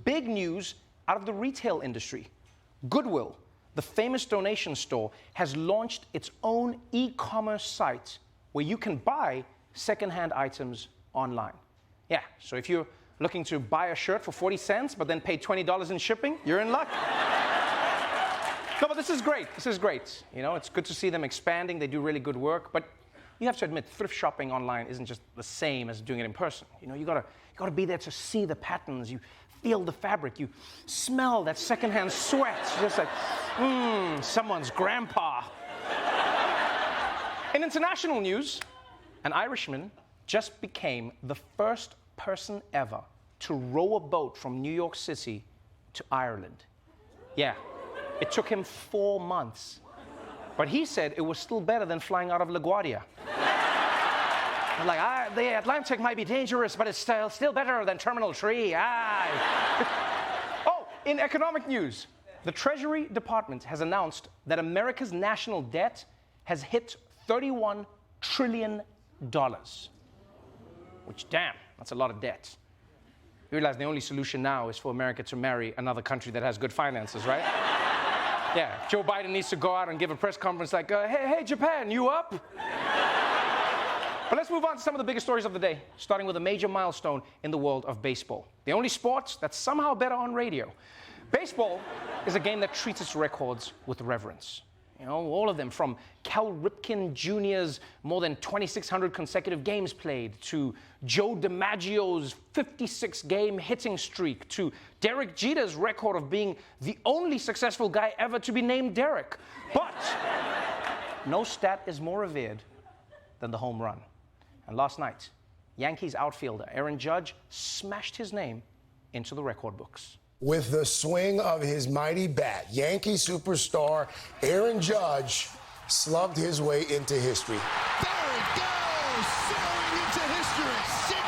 big news out of the retail industry. Goodwill, the famous donation store, has launched its own e-commerce site where you can buy secondhand items online. Yeah, so if you're looking to buy a shirt for 40 cents but then pay $20 in shipping, you're in luck. No, but this is great. This is great. You know, it's good to see them expanding. They do really good work. But you have to admit, thrift shopping online isn't just the same as doing it in person. You know, you gotta be there to see the patterns. You feel the fabric. You smell that secondhand sweat. Just like, someone's grandpa. In international news, an Irishman just became the first person ever to row a boat from New York City to Ireland. Yeah, it took him 4 months. But he said it was still better than flying out of LaGuardia. Like, the Atlantic might be dangerous, but it's still better than Terminal 3. Oh, in economic news, the Treasury Department has announced that America's national debt has hit $31 trillion. Which, damn, that's a lot of debt. You realize the only solution now is for America to marry another country that has good finances, right? Yeah, Joe Biden needs to go out and give a press conference like, hey, Japan, you up? But let's move on to some of the biggest stories of the day, starting with a major milestone in the world of baseball. The only sport that's somehow better on radio. Baseball is a game that treats its records with reverence. You know, all of them, from Cal Ripken Jr.'s more than 2,600 consecutive games played, to Joe DiMaggio's 56-game hitting streak, to Derek Jeter's record of being the only successful guy ever to be named Derek. But no stat is more revered than the home run. And last night, Yankees outfielder Aaron Judge smashed his name into the record books. With the swing of his mighty bat, Yankee superstar Aaron Judge slugged his way into history. There it goes, soaring into history,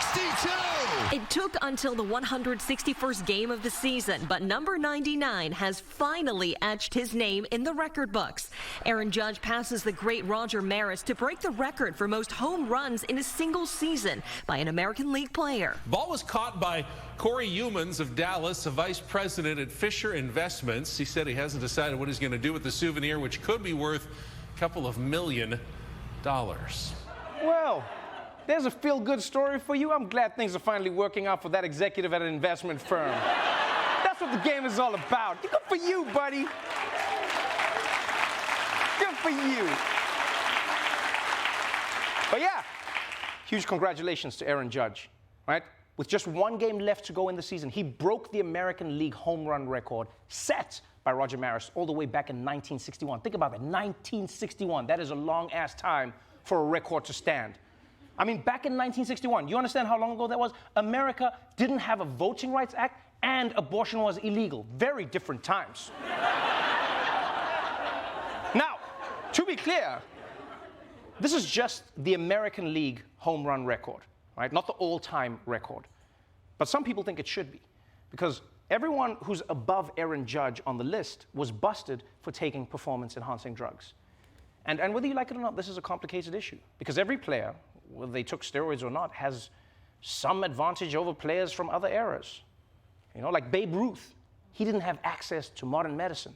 62! It took until the 161st game of the season, but number 99 has finally etched his name in the record books. Aaron Judge passes the great Roger Maris to break the record for most home runs in a single season by an American League player. Ball was caught by Corey Humans of Dallas, a vice president at Fisher Investments. He said he hasn't decided what he's going to do with the souvenir, which could be worth a couple of $1 million. Well, there's a feel-good story for you. I'm glad things are finally working out for that executive at an investment firm. That's what the game is all about. Good for you, buddy. Good for you. But yeah, huge congratulations to Aaron Judge, right? With just one game left to go in the season, he broke the American League home run record set by Roger Maris all the way back in 1961. Think about that, 1961. That is a long-ass time for a record to stand. I mean, back in 1961, you understand how long ago that was? America didn't have a Voting Rights Act and abortion was illegal. Very different times. Now, to be clear, this is just the American League home run record, right? Not the all-time record. But some people think it should be, because everyone who's above Aaron Judge on the list was busted for taking performance-enhancing drugs. And whether you like it or not, this is a complicated issue, because every player, whether they took steroids or not, has some advantage over players from other eras. You know, like Babe Ruth, he didn't have access to modern medicine.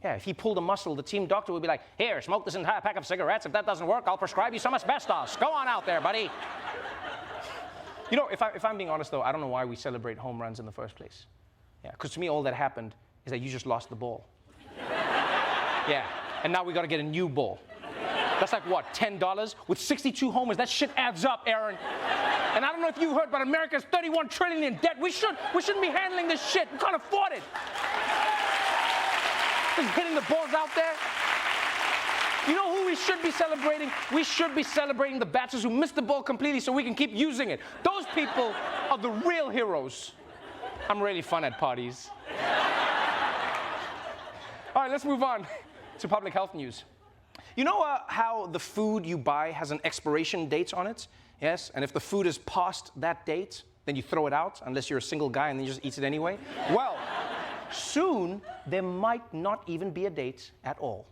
Yeah, if he pulled a muscle, the team doctor would be like, here, smoke this entire pack of cigarettes. If that doesn't work, I'll prescribe you some asbestos. Go on out there, buddy. You know, if I'm being honest, though, I don't know why we celebrate home runs in the first place. Yeah, because to me, all that happened is that you just lost the ball. Yeah, and now we got to get a new ball. That's like, what, $10? With 62 homers, that shit adds up, Aaron. And I don't know if you heard, but America's $31 trillion in debt. We shouldn't be handling this shit. We can't afford it. Just hitting the balls out there. You know who we should be celebrating? We should be celebrating the batters who missed the ball completely so we can keep using it. Those people are the real heroes. I'm really fun at parties. All right, let's move on to public health news. You know how the food you buy has an expiration date on it? Yes, and if the food is past that date, then you throw it out, unless you're a single guy and then you just eat it anyway. Well, soon there might not even be a date at all.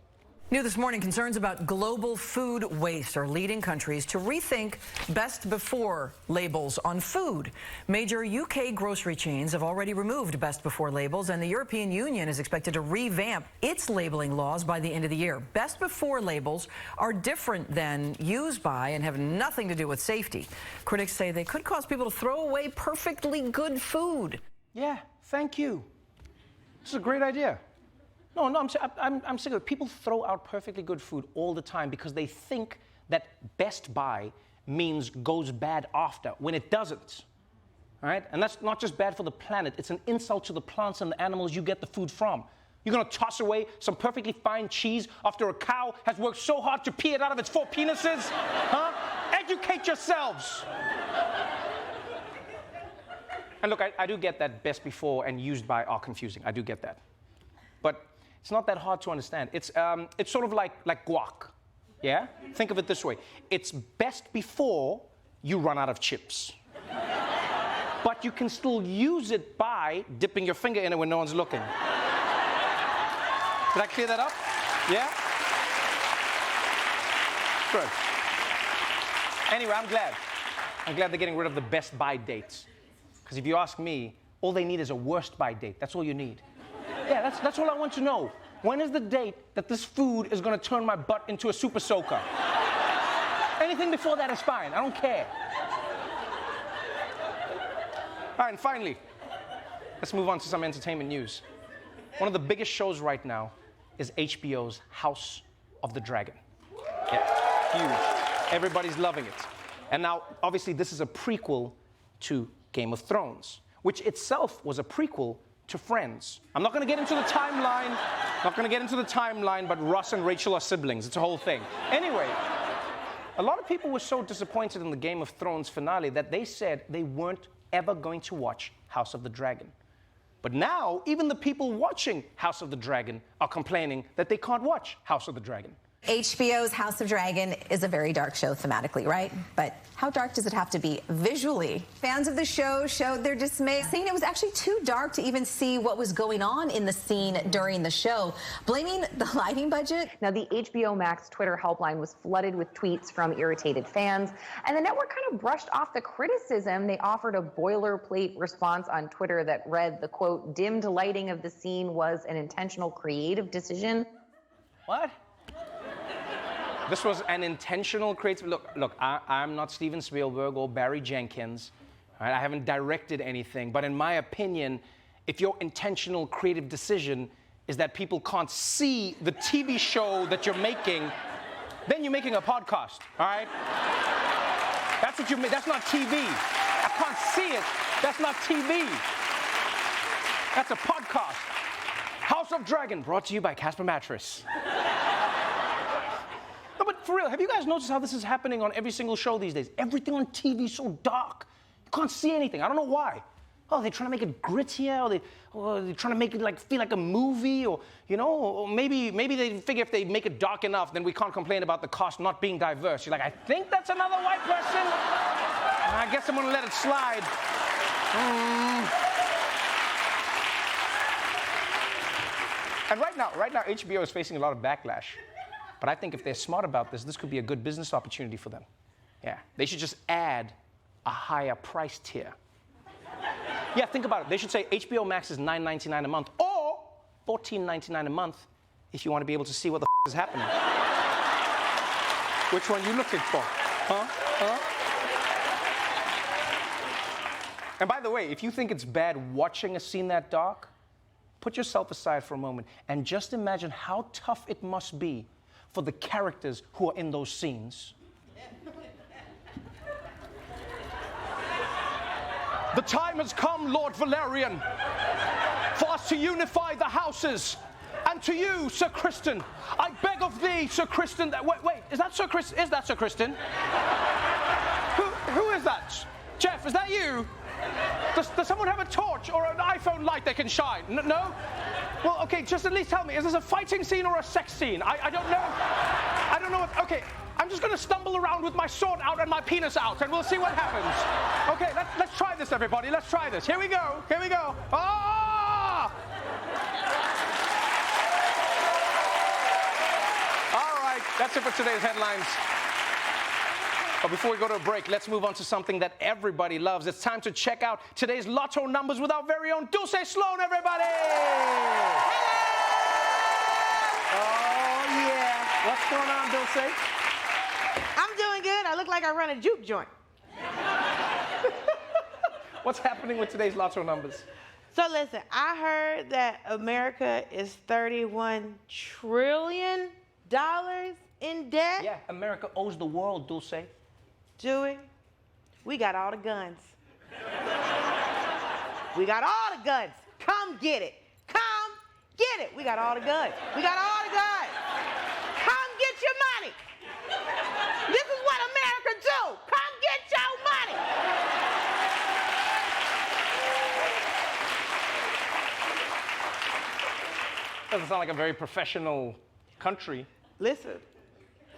New this morning, concerns about global food waste are leading countries to rethink best before labels on food. Major UK grocery chains have already removed best before labels, and the European Union is expected to revamp its labeling laws by the end of the year. Best before labels are different than use by and have nothing to do with safety. Critics say they could cause people to throw away perfectly good food. Yeah, thank you. This is a great idea. No, I'm sick of it. People throw out perfectly good food all the time because they think that best by means goes bad after, when it doesn't. All right? And that's not just bad for the planet, it's an insult to the plants and the animals you get the food from. You're gonna toss away some perfectly fine cheese after a cow has worked so hard to pee it out of its 4 penises? Huh? Educate yourselves! And look, I do get that best before and used by are confusing. I do get that. But it's not that hard to understand. It's sort of like guac, yeah? Think of it this way. It's best before you run out of chips. But you can still use it by dipping your finger in it when no one's looking. Did I clear that up? Yeah? Good. Anyway, I'm glad. I'm glad they're getting rid of the best by dates. Because if you ask me, all they need is a worst by date. That's all you need. Yeah, that's all I want to know. When is the date that this food is going to turn my butt into a super soaker? Anything before that is fine. I don't care. All right, and finally, let's move on to some entertainment news. One of the biggest shows right now is HBO's House of the Dragon. Yeah, huge. Everybody's loving it. And now, obviously, this is a prequel to Game of Thrones, which itself was a prequel to Friends. I'm not going to get into the timeline, but Ross and Rachel are siblings. It's a whole thing. Anyway, a lot of people were so disappointed in the Game of Thrones finale that they said they weren't ever going to watch House of the Dragon. But now, even the people watching House of the Dragon are complaining that they can't watch House of the Dragon. HBO's House of Dragon is a very dark show thematically, right? But how dark does it have to be visually? Fans of the show showed their dismay, saying it was actually too dark to even see what was going on in the scene during the show, blaming the lighting budget. Now, the HBO Max Twitter helpline was flooded with tweets from irritated fans, and the network kind of brushed off the criticism. They offered a boilerplate response on Twitter that read, the quote, "dimmed lighting of the scene was an intentional creative decision." What? This was an intentional creative... Look, I'm not Steven Spielberg or Barry Jenkins. Right? I haven't directed anything. But in my opinion, if your intentional creative decision is that people can't see the TV show that you're making, then you're making a podcast, all right? That's what you make. That's not TV. I can't see it. That's not TV. That's a podcast. House of Dragon, brought to you by Casper Mattress. No, but for real, have you guys noticed how this is happening on every single show these days? Everything on TV is so dark. You can't see anything. I don't know why. Oh, they're trying to make it grittier, or they're trying to make it feel like a movie, or maybe they figure if they make it dark enough, then we can't complain about the cast not being diverse. You're like, I think that's another white person. I guess I'm gonna let it slide. And right now, HBO is facing a lot of backlash. But I think if they're smart about this could be a good business opportunity for them. Yeah, they should just add a higher price tier. Yeah, think about it. They should say HBO Max is $9.99 a month, or $14.99 a month if you want to be able to see what the is happening. Which one are you looking for? Huh? And by the way, if you think it's bad watching a scene that dark, put yourself aside for a moment and just imagine how tough it must be for the characters who are in those scenes. The time has come, Lord Valerian, for us to unify the houses. And to you, Sir Kristen, I beg of thee, Sir Kristen, wait, is that Sir Kristen? Is that Sir Kristen? Who is that? Jeff, is that you? Does someone have a torch or an iPhone light they can shine? No? Well, okay, just at least tell me, is this a fighting scene or a sex scene? I don't know. I don't know okay, I'm just gonna stumble around with my sword out and my penis out, and we'll see what happens. Okay, let's try this, everybody. Let's try this. Here we go. Ah! it for today's headlines. But before we go to a break, let's move on to something that everybody loves. It's time to check out today's Lotto numbers with our very own Dulce Sloan, everybody! Oh, yeah. What's going on, Dulce? I'm doing good. I look like I run a juke joint. What's happening with today's Lotto numbers? So listen, I heard that America is $31 trillion in debt. Yeah, America owes the world, Dulce. Dewey, we got all the guns. We got all the guns. Come get it. Come get it. We got all the guns. We got all the guns. Come get your money. This is what America do. Come get your money. Doesn't sound like a very professional country. Listen,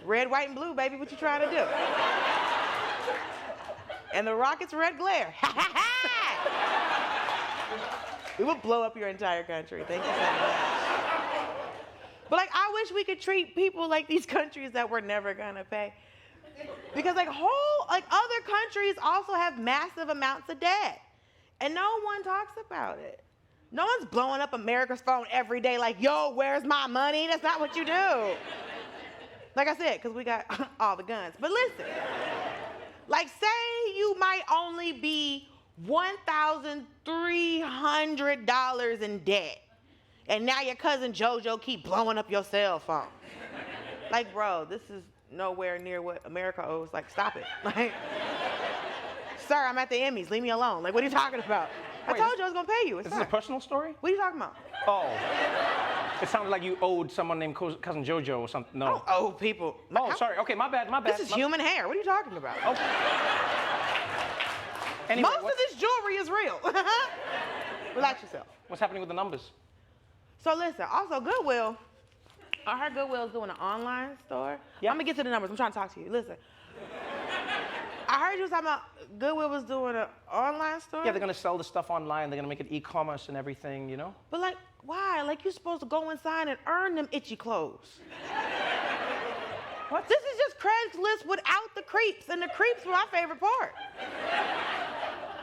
red, white, and blue, baby, what you trying to do? And the rocket's red glare. Ha ha ha! We will blow up your entire country. Thank you so much. But like, I wish we could treat people like these countries that we're never gonna pay. Because like other countries also have massive amounts of debt. And no one talks about it. No one's blowing up America's phone every day like, yo, where's my money? That's not what you do. Like I said, because we got all the guns. But listen, like say you might only be $1,300 in debt. And now your cousin JoJo keep blowing up your cell phone. Like, bro, this is nowhere near what America owes. Like, stop it. Like, sir, I'm at the Emmys. Leave me alone. Like, what are you talking about? Wait, I told you I was going to pay you. It's Is this a personal story? What are you talking about? Oh. It sounded like you owed someone named Cousin JoJo or something. No. I don't owe people. Oh, sorry. Okay, my bad. This is human hair. What are you talking about? Okay. Anyway, Most of this jewelry is real. Relax yourself. What's happening with the numbers? So listen, also Goodwill. I heard Goodwill's doing an online store. Yeah. I'm gonna get to the numbers. I'm trying to talk to you. Listen. I heard you was talking about Goodwill was doing an online store. Yeah, they're gonna sell the stuff online. They're gonna make it e-commerce and everything, you know? But like, why? Like you're supposed to go inside and earn them itchy clothes. What? This is just Craigslist without the creeps, and the creeps were my favorite part.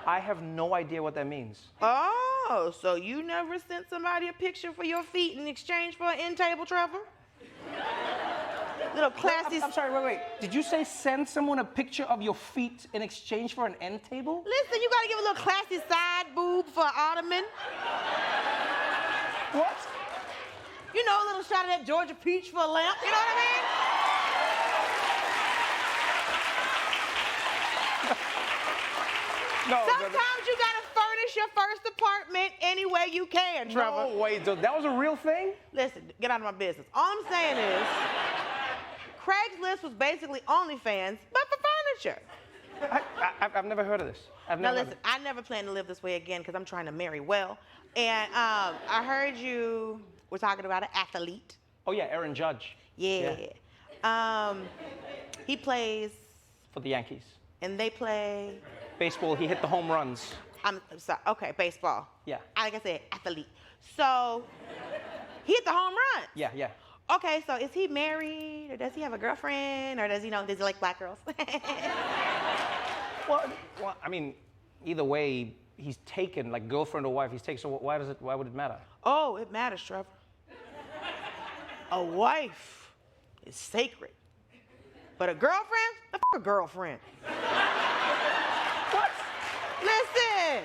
I have no idea what that means. Oh, so you never sent somebody a picture for your feet in exchange for an end table, Trevor? Little classy. I'm sorry, wait. Did you say send someone a picture of your feet in exchange for an end table? Listen, you gotta give a little classy side boob for an ottoman. What? You know, a little shot of that Georgia peach for a lamp, you know what I mean? No, Sometimes you gotta furnish your first apartment any way you can, Trevor. No, wait, so that was a real thing? Listen, get out of my business. All I'm saying is, Craigslist was basically OnlyFans, but for furniture. I've never heard of this. Now listen, I never plan to live this way again because I'm trying to marry well. And I heard you were talking about an athlete. Oh yeah, Aaron Judge. Yeah. He plays. For the Yankees. And they play. Baseball, he hit the home runs. I'm sorry, okay, baseball. Yeah. Like I said, athlete. So, he hit the home run. Yeah. Okay, so is he married, or does he have a girlfriend, or does he like black girls? Well, I mean, either way, he's taken, like girlfriend or wife, he's taken, so why would it matter? Oh, it matters, Trevor. A wife is sacred. But a girlfriend? The a girlfriend. What? Listen,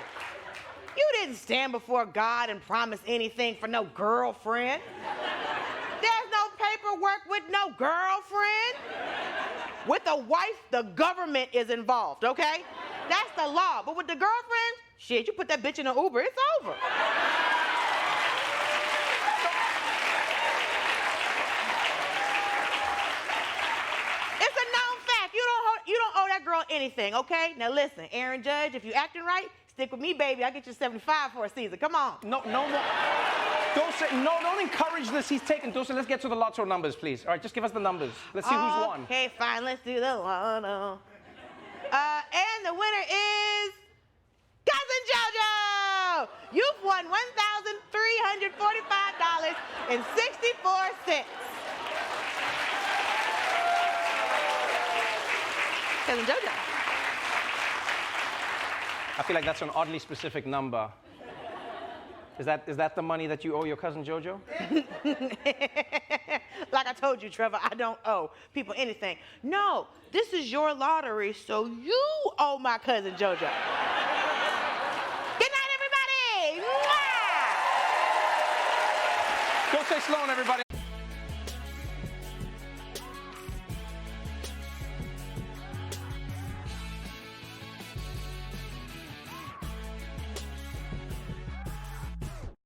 you didn't stand before God and promise anything for no girlfriend. There's no paperwork with no girlfriend. With a wife, the government is involved, okay? That's the law. But with the girlfriend, shit, you put that bitch in an Uber, it's over. It's a known fact. You don't owe that girl anything, okay? Now listen, Aaron Judge, if you acting right, stick with me, baby. I'll get you 75 for a season. Come on. No. Don't encourage this. He's taken. Dulce, let's get to the Lotto numbers, please. All right, just give us the numbers. Let's see who's won. Okay, fine. Let's do the Lotto. And the winner is Cousin JoJo. You've won $1,345.64. Cousin JoJo. I feel like that's an oddly specific number. Is that the money that you owe your cousin JoJo? Like I told you, Trevor, I don't owe people anything. No, this is your lottery, so you owe my cousin JoJo. Good night, everybody! Mwah! Go say Sloan, everybody.